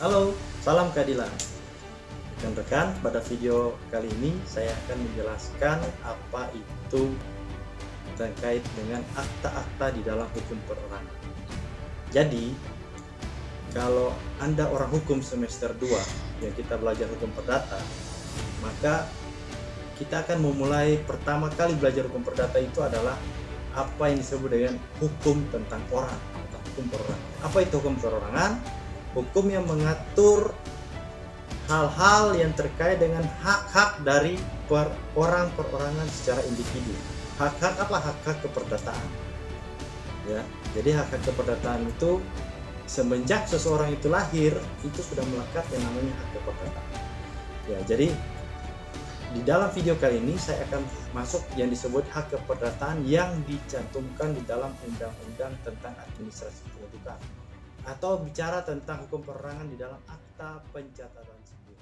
Halo, salam keadilan. Rekan-rekan, pada video kali ini saya akan menjelaskan apa itu terkait dengan akta-akta di dalam hukum perorangan. Jadi, kalau Anda orang hukum semester 2 yang kita belajar hukum perdata, maka kita akan memulai pertama kali belajar hukum perdata itu adalah apa yang disebut dengan hukum tentang orang atau hukum perorangan. Apa itu hukum perorangan? Hukum yang mengatur hal-hal yang terkait dengan hak-hak dari orang perorangan secara individu. Hak-hak apa? Hak-hak keperdataan. Ya, jadi hak-hak keperdataan itu semenjak seseorang itu lahir itu sudah melekat yang namanya hak keperdataan. Ya, jadi di dalam video kali ini saya akan masuk yang disebut hak keperdataan yang dicantumkan di dalam Undang-Undang tentang Administrasi Kependudukan, atau bicara tentang hukum perorangan di dalam Akta Pencatatan Sipil.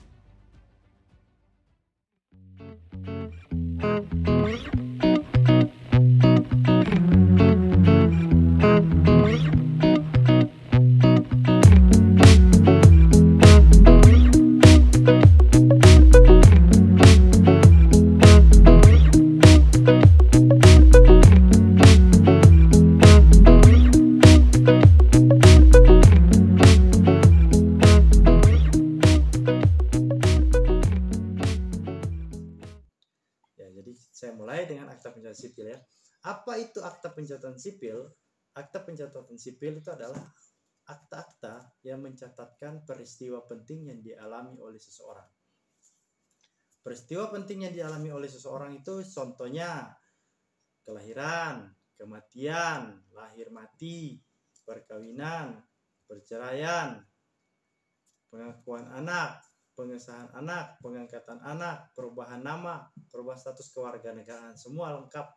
Jadi saya mulai dengan akta pencatatan sipil ya. Apa itu akta pencatatan sipil? Akta pencatatan sipil itu adalah akta-akta yang mencatatkan peristiwa penting yang dialami oleh seseorang. Peristiwa penting yang dialami oleh seseorang itu contohnya kelahiran, kematian, lahir mati, perkawinan, perceraian, pengakuan anak, pengesahan anak, pengangkatan anak, perubahan nama, perubahan status kewarganegaraan, semua lengkap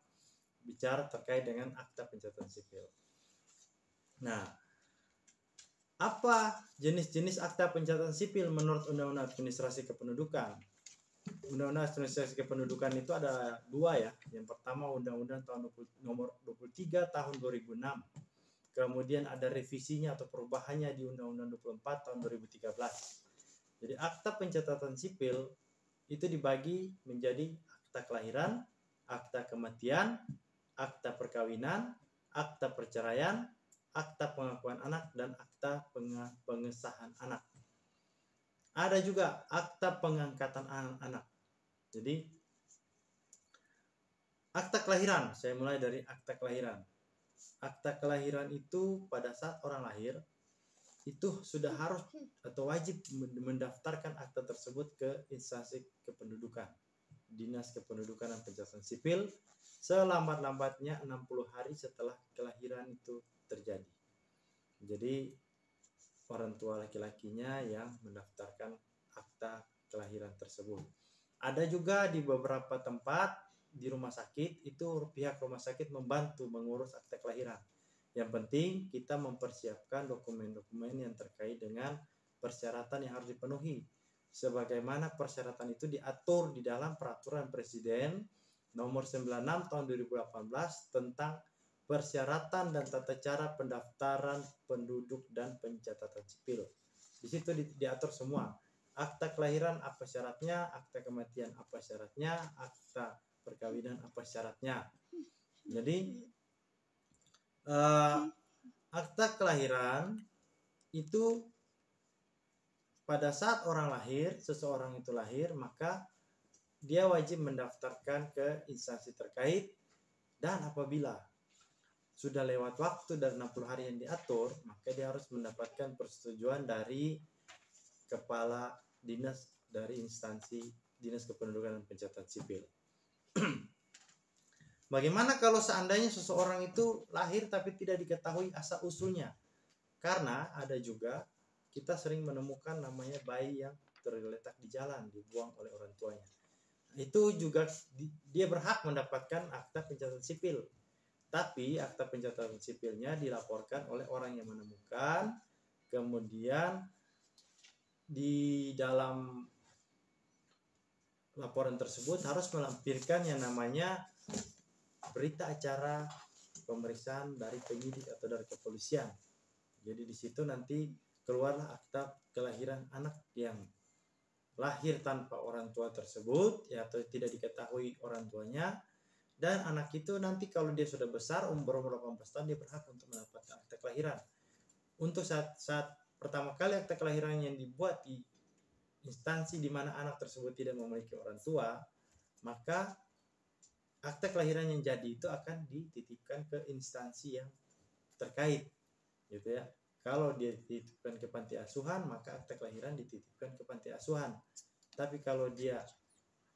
bicara terkait dengan akta pencatatan sipil. Nah, apa jenis-jenis akta pencatatan sipil menurut Undang-Undang Administrasi Kependudukan? Undang-Undang Administrasi Kependudukan itu ada dua ya. Yang pertama Undang-Undang nomor 23 tahun 2006. Kemudian ada revisinya atau perubahannya di Undang-Undang 24 tahun 2013. Jadi akta pencatatan sipil itu dibagi menjadi akta kelahiran, akta kematian, akta perkawinan, akta perceraian, akta pengakuan anak, dan akta pengesahan anak. Ada juga akta pengangkatan anak. Jadi akta kelahiran, saya mulai dari akta kelahiran. Akta kelahiran itu pada saat orang lahir itu sudah harus atau wajib mendaftarkan akta tersebut ke instansi kependudukan, Dinas Kependudukan dan Pencatatan Sipil, selambat-lambatnya 60 hari setelah kelahiran itu terjadi. Jadi orang tua laki-lakinya yang mendaftarkan akta kelahiran tersebut. Ada juga di beberapa tempat di rumah sakit itu pihak rumah sakit membantu mengurus akta kelahiran. Yang penting kita mempersiapkan dokumen-dokumen yang terkait dengan persyaratan yang harus dipenuhi. Sebagaimana persyaratan itu diatur di dalam Peraturan Presiden nomor 96 tahun 2018 tentang persyaratan dan tata cara pendaftaran penduduk dan pencatatan sipil. Di situ diatur semua. Akta kelahiran apa syaratnya, akta kematian apa syaratnya, akta perkawinan apa syaratnya. Jadi akta kelahiran itu pada saat orang lahir, seseorang itu lahir, maka dia wajib mendaftarkan ke instansi terkait, dan apabila sudah lewat waktu dari 60 hari yang diatur, maka dia harus mendapatkan persetujuan dari kepala dinas dari instansi Dinas Kependudukan dan Pencatatan Sipil. Bagaimana kalau seandainya seseorang itu lahir tapi tidak diketahui asal-usulnya? Karena ada juga kita sering menemukan namanya bayi yang tergeletak di jalan, dibuang oleh orang tuanya. Itu juga dia berhak mendapatkan akta pencatatan sipil. Tapi akta pencatatan sipilnya dilaporkan oleh orang yang menemukan, kemudian di dalam laporan tersebut harus melampirkan yang namanya berita acara pemeriksaan dari penyidik atau dari kepolisian. Jadi di situ nanti keluarlah akta kelahiran anak yang lahir tanpa orang tua tersebut, ya, atau tidak diketahui orang tuanya. Dan anak itu nanti kalau dia sudah besar, umur 18 tahun, dia berhak untuk mendapatkan akta kelahiran. Untuk saat pertama kali akta kelahiran yang dibuat di instansi di mana anak tersebut tidak memiliki orang tua, maka akta kelahiran yang jadi itu akan dititipkan ke instansi yang terkait, gitu ya. Kalau dia dititipkan ke panti asuhan, maka akta kelahiran dititipkan ke panti asuhan. Tapi kalau dia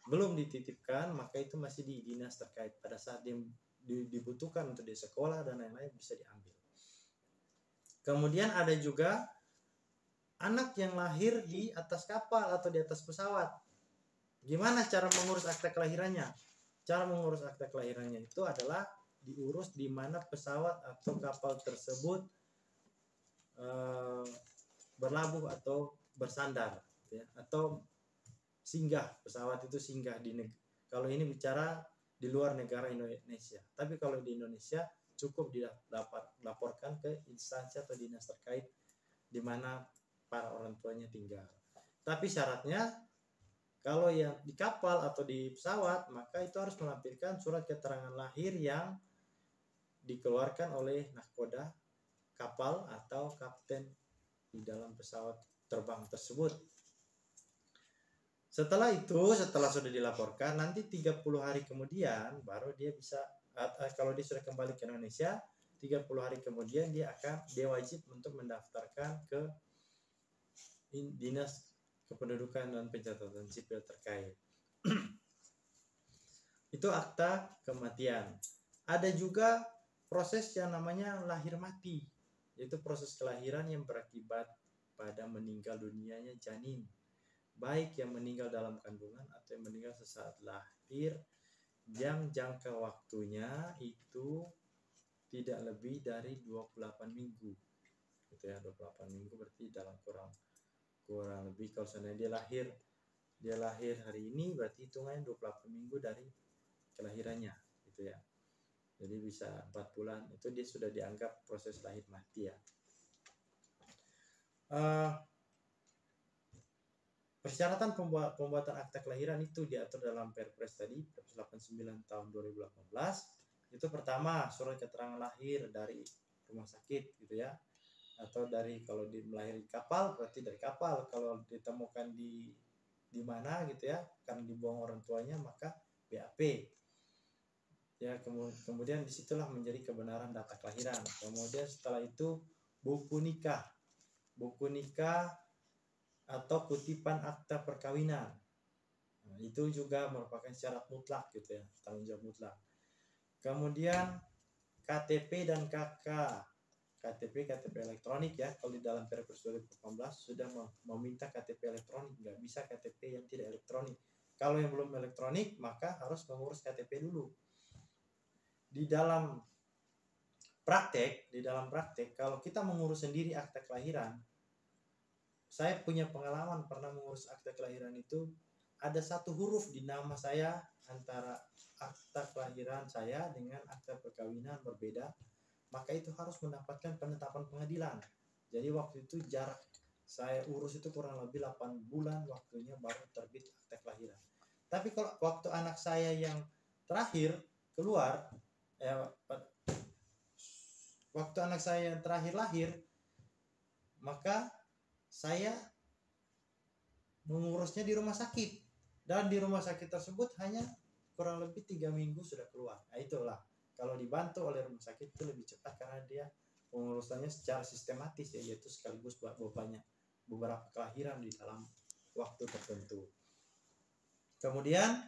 belum dititipkan, maka itu masih di dinas terkait. Pada saat dia dibutuhkan untuk di sekolah dan lain-lain, bisa diambil. Kemudian ada juga anak yang lahir di atas kapal atau di atas pesawat. Gimana cara mengurus akta kelahirannya? Cara mengurus akta kelahirannya itu adalah diurus di mana pesawat atau kapal tersebut berlabuh atau bersandar, ya, atau singgah. Pesawat itu singgah kalau ini bicara di luar negara Indonesia. Tapi kalau di Indonesia cukup dilaporkan ke instansi atau dinas terkait di mana para orang tuanya tinggal. Tapi syaratnya kalau yang di kapal atau di pesawat, maka itu harus melampirkan surat keterangan lahir yang dikeluarkan oleh nahkoda kapal atau kapten di dalam pesawat terbang tersebut. Setelah sudah dilaporkan, nanti 30 hari kemudian baru dia bisa, kalau dia sudah kembali ke Indonesia, 30 hari kemudian dia wajib untuk mendaftarkan ke dinas kependudukan dan pencatatan sipil terkait. Itu akta kematian. Ada juga proses yang namanya lahir mati, yaitu proses kelahiran yang berakibat pada meninggal dunianya janin, baik yang meninggal dalam kandungan atau yang meninggal sesaat lahir, yang jangka waktunya itu tidak lebih dari 28 minggu. Gitu ya, 28 minggu berarti dalam kurang lebih, kalau seandainya dia lahir hari ini, berarti hitungannya 28 minggu dari kelahirannya, gitu ya. Jadi bisa 4 bulan, itu dia sudah dianggap proses lahir mati, ya. Persyaratan pembuatan akta kelahiran itu diatur dalam Perpres tadi, Perpres 89 tahun 2018. Itu pertama, surat keterangan lahir dari rumah sakit, gitu ya. Atau kalau melahirkan kapal, berarti dari kapal. Kalau ditemukan di mana, gitu ya, karena dibuang orang tuanya, maka BAP. Ya, kemudian disitulah menjadi kebenaran data kelahiran. Kemudian setelah itu buku nikah atau kutipan akta perkawinan. Nah, itu juga merupakan syarat mutlak, gitu ya, tanggung jawab mutlak. Kemudian KTP dan KK. KTP elektronik, ya. Kalau di dalam Perpres 2018 sudah meminta KTP elektronik, nggak bisa KTP yang tidak elektronik. Kalau yang belum elektronik, maka harus mengurus KTP dulu. Di dalam praktek, kalau kita mengurus sendiri akta kelahiran, saya punya pengalaman pernah mengurus akta kelahiran itu, ada satu huruf di nama saya antara akta kelahiran saya dengan akta perkawinan berbeda, maka itu harus mendapatkan penetapan pengadilan. Jadi waktu itu jarak saya urus itu kurang lebih 8 bulan waktunya baru terbit akta kelahiran. Tapi kalau waktu anak saya yang terakhir keluar, waktu anak saya yang terakhir lahir, maka saya mengurusnya di rumah sakit, dan di rumah sakit tersebut hanya kurang lebih 3 minggu sudah keluar. Nah, itulah kalau dibantu oleh rumah sakit itu lebih cepat karena dia pengurusannya secara sistematis, ya, yaitu sekaligus beberapa kelahiran di dalam waktu tertentu. Kemudian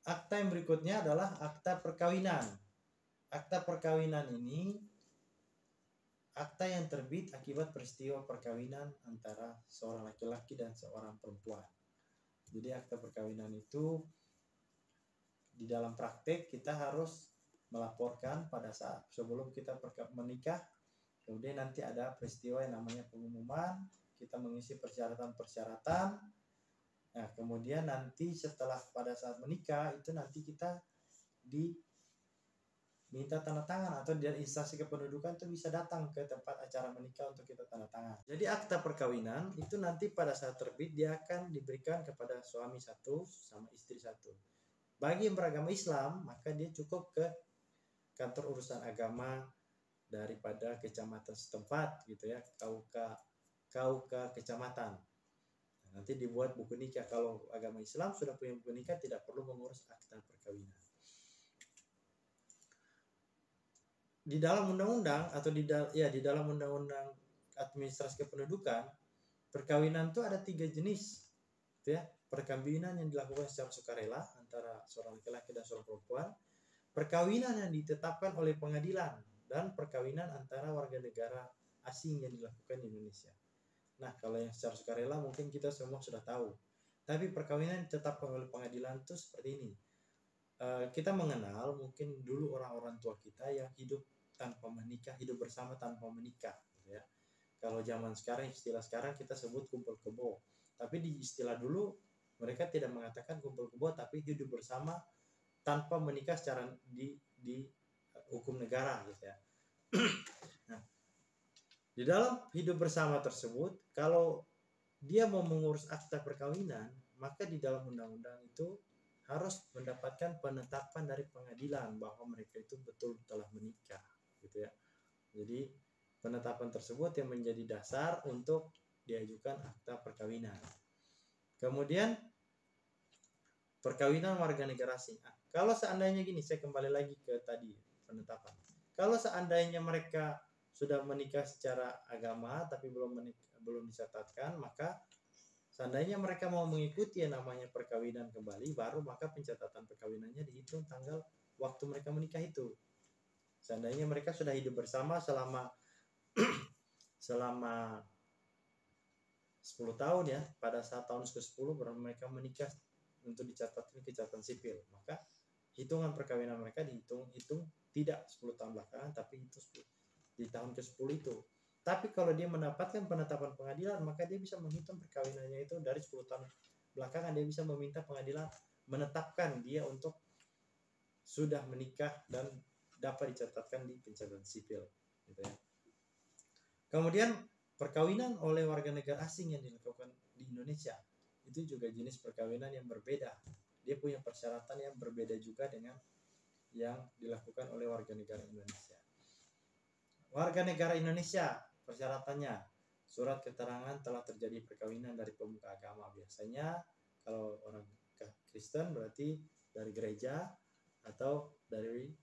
akta yang berikutnya adalah akta perkawinan. Akta perkawinan ini akta yang terbit akibat peristiwa perkawinan antara seorang laki-laki dan seorang perempuan. Jadi akta perkawinan itu di dalam praktek kita harus melaporkan pada saat sebelum kita menikah. Kemudian nanti ada peristiwa yang namanya pengumuman, kita mengisi persyaratan-persyaratan. Nah, kemudian nanti setelah pada saat menikah itu nanti kita minta tanda tangan, atau dari instansi kependudukan itu bisa datang ke tempat acara menikah untuk kita tanda tangan. Jadi akta perkawinan itu nanti pada saat terbit dia akan diberikan kepada suami satu sama istri satu. Bagi yang beragama Islam maka dia cukup ke kantor urusan agama daripada kecamatan setempat gitu ya, KUK kecamatan. Nanti dibuat buku nikah. Kalau agama Islam sudah punya buku nikah, tidak perlu mengurus akta perkawinan. Di dalam undang-undang atau di dalam undang-undang administrasi kependudukan, perkawinan itu ada 3 jenis, gitu ya. Perkawinan yang dilakukan secara sukarela antara seorang laki-laki dan seorang perempuan, perkawinan yang ditetapkan oleh pengadilan, dan perkawinan antara warga negara asing yang dilakukan di Indonesia. Nah, kalau yang secara sukarela mungkin kita semua sudah tahu. Tapi perkawinan ditetapkan oleh pengadilan itu seperti ini. Kita mengenal mungkin dulu orang-orang tua kita yang hidup tanpa menikah, hidup bersama tanpa menikah, gitu ya. Kalau zaman sekarang, istilah sekarang kita sebut kumpul kebo. Tapi di istilah dulu mereka tidak mengatakan kumpul kebo, tapi hidup bersama tanpa menikah secara di hukum negara, gitu ya. Nah, di dalam hidup bersama tersebut, kalau dia mau mengurus akta perkawinan, maka di dalam undang-undang itu harus mendapatkan penetapan dari pengadilan bahwa mereka itu betul telah menikah, gitu ya. Jadi penetapan tersebut yang menjadi dasar untuk diajukan akta perkawinan. Kemudian perkawinan warga negara asing. Kalau seandainya gini, saya kembali lagi ke tadi penetapan. Kalau seandainya mereka sudah menikah secara agama tapi belum dicatatkan, maka seandainya mereka mau mengikuti yang namanya perkawinan kembali, baru maka pencatatan perkawinannya dihitung tanggal waktu mereka menikah itu. Seandainya mereka sudah hidup bersama selama 10 tahun ya, pada saat tahun ke-10 baru mereka menikah untuk dicatatkan ke catatan sipil, maka hitungan perkawinan mereka dihitung tidak 10 tahun belakangan, tapi itu di tahun ke-10 itu. Tapi kalau dia mendapatkan penetapan pengadilan, maka dia bisa menghitung perkawinannya itu dari 10 tahun belakangan. Dia bisa meminta pengadilan menetapkan dia untuk sudah menikah dan dapat dicatatkan di pencatatan sipil, gitu ya. Kemudian perkawinan oleh warga negara asing yang dilakukan di Indonesia itu juga jenis perkawinan yang berbeda. Dia punya persyaratan yang berbeda juga dengan yang dilakukan oleh warga negara Indonesia. Warga negara Indonesia persyaratannya surat keterangan telah terjadi perkawinan dari pemuka agama. Biasanya kalau orang Kristen berarti dari gereja, atau dari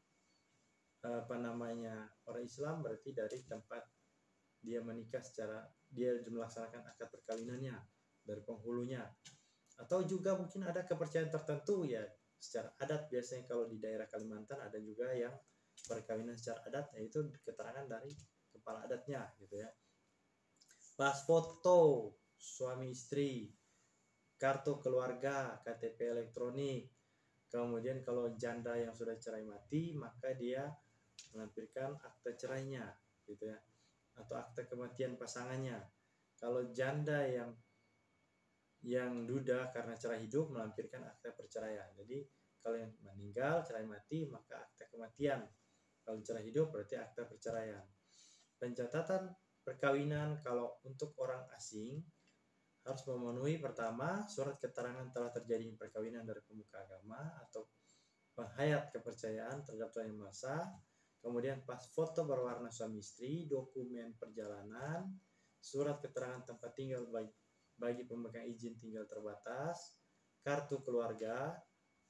orang Islam berarti dari tempat dia menikah dia melaksanakan akad perkawinannya dari penghulunya. Atau juga mungkin ada kepercayaan tertentu ya secara adat. Biasanya kalau di daerah Kalimantan ada juga yang perkawinan secara adat, yaitu keterangan dari kepala adatnya, gitu ya. Pas foto suami istri, kartu keluarga, KTP elektronik. Kemudian kalau janda yang sudah cerai mati, maka dia melampirkan akta cerainya, gitu ya, atau akta kematian pasangannya. Kalau janda yang duda karena cerai hidup, melampirkan akta perceraian. Jadi kalau yang meninggal cerai mati, maka akta kematian. Kalau cerai hidup berarti akta perceraian. Pencatatan perkawinan kalau untuk orang asing harus memenuhi pertama surat keterangan telah terjadi perkawinan dari pemuka agama atau penghayat kepercayaan terhadap Tuhan Yang Maha Esa. Kemudian pas foto berwarna suami istri, dokumen perjalanan, surat keterangan tempat tinggal bagi pemegang izin tinggal terbatas, kartu keluarga,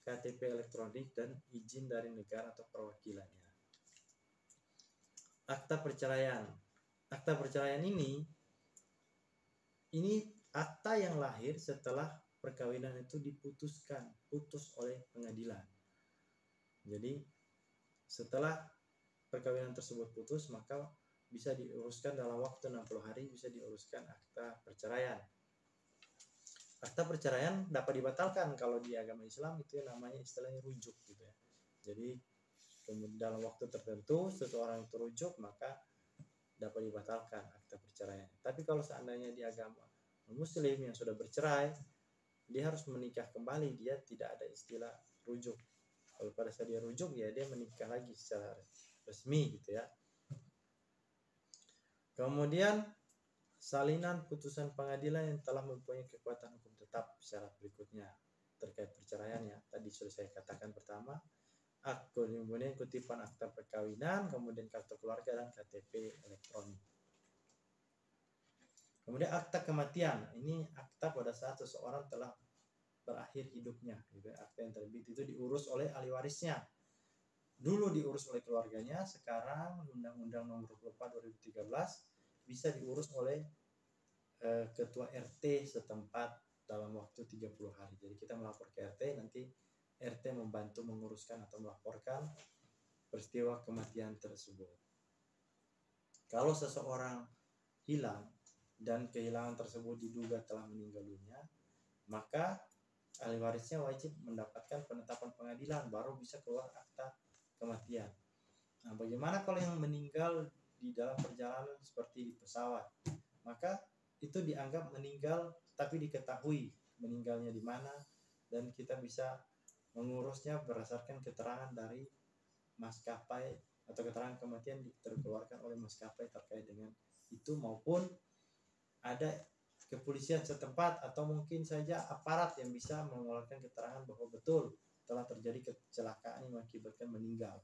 KTP elektronik, dan izin dari negara atau perwakilannya. Akta perceraian. Akta perceraian ini akta yang lahir setelah perkawinan itu putus oleh pengadilan. Jadi setelah perkawinan tersebut putus, maka bisa diuruskan dalam waktu 60 hari, bisa diuruskan akta perceraian. Akta perceraian dapat dibatalkan kalau di agama Islam itu namanya istilahnya rujuk, gitu ya. Jadi dalam waktu tertentu seseorang itu rujuk, maka dapat dibatalkan akta perceraian. Tapi kalau seandainya di agama Muslim yang sudah bercerai, dia harus menikah kembali, dia tidak ada istilah rujuk. Kalau pada saat dia rujuk ya dia menikah lagi secara resmi gitu ya. Kemudian salinan putusan pengadilan yang telah mempunyai kekuatan hukum tetap syarat berikutnya terkait perceraian ya. Tadi sudah saya katakan pertama, kemudian kutipan akta perkawinan, kemudian kartu keluarga dan KTP elektronik. Kemudian akta kematian, ini akta pada saat seseorang telah berakhir hidupnya. Gitu. Akta yang terbit itu diurus oleh ahli warisnya. Dulu diurus oleh keluarganya, sekarang Undang-Undang Nomor 24 2013 bisa diurus oleh ketua RT setempat dalam waktu 30 hari. Jadi kita melapor ke RT, nanti RT membantu menguruskan atau melaporkan peristiwa kematian tersebut. Kalau seseorang hilang dan kehilangan tersebut diduga telah meninggal dunia, maka ahli warisnya wajib mendapatkan penetapan pengadilan baru bisa keluar akta kematian. Nah, bagaimana kalau yang meninggal di dalam perjalanan seperti di pesawat? Maka itu dianggap meninggal tapi diketahui meninggalnya di mana dan kita bisa mengurusnya berdasarkan keterangan dari maskapai atau keterangan kematian dikeluarkan oleh maskapai terkait dengan itu, maupun ada kepolisian setempat atau mungkin saja aparat yang bisa mengeluarkan keterangan bahwa betul telah terjadi kecelakaan yang mengakibatkan meninggal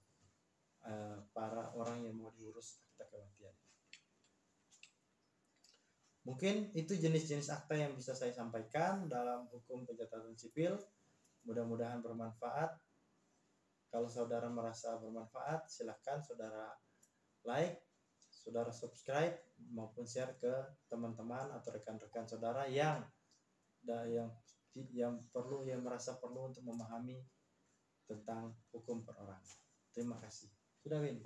para orang yang mau diurus akta kematian. Mungkin itu jenis-jenis akta yang bisa saya sampaikan dalam hukum pencatatan sipil. Mudah-mudahan bermanfaat. Kalau saudara merasa bermanfaat, silakan saudara like, saudara subscribe maupun share ke teman-teman atau rekan-rekan saudara yang merasa perlu untuk memahami tentang hukum perorangan. Terima kasih. Sudah, Win.